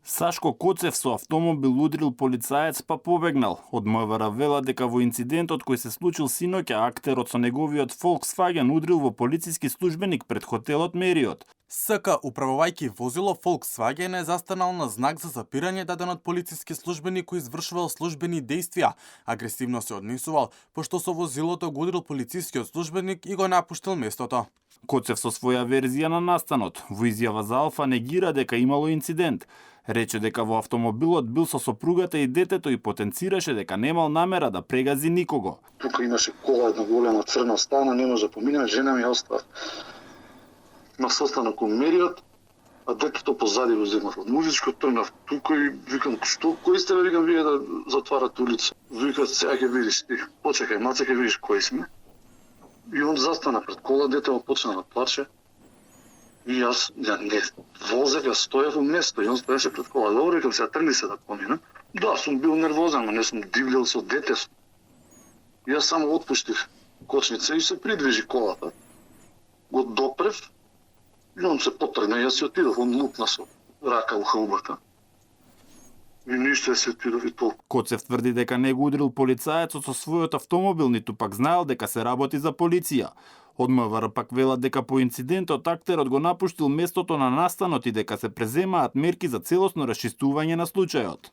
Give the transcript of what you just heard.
Сашко Коцев со автомобил удрил полицаец па побегнал. Од МВР вела дека во инцидентот кој се случил синоќа, актерот со неговиот Volkswagen удрил во полициски службеник пред хотелот Мериот. СК, управувајќи возило Volkswagen, е застанал на знак за запирање даден од полициски службеник кој извршувал службени дејствија. Агресивно се однесувал, пошто со возилото го удрил полицискиот службеник и го напуштил местото. Коцев со своја верзија на настанот. Во изјава за Алфа негира дека имало инцидент. Рече дека во автомобилот бил со сопругата и детето и потенцираше дека немал намера да прегази никого. Тука имаше кола, една голема црна стана, не може да помине, жена ми ја остава на состанок кон Мериот, а детето позади го земав од музичко, тргнав тука и викам, што, кои сте, викам, вие да затварате улица? Викат, сега ќе видиш ти, почекај, маце ќе видиш кои сме. И он застана пред кола, детето почна да плаче. И јас не возев, јас стоев во место и он стоеше пред кола. Добро, викам, сега тргни се да помина. Да, сум бил нервозен, но не сум дивljал со дете. И јас само отпуштив кочница и се придвижи колата. Го допрев и он се потргна и јас си отидов, он лупна со рака у хълбата. И ништо се отидов и толку. Коцев тврди дека не го удрил полицаецот со својот автомобил, ниту пак знаел дека се работи за полиција. Од МВР пак велат дека по инцидентот актерот го напуштил местото на настанот и дека се преземаат мерки за целосно расчистување на случајот.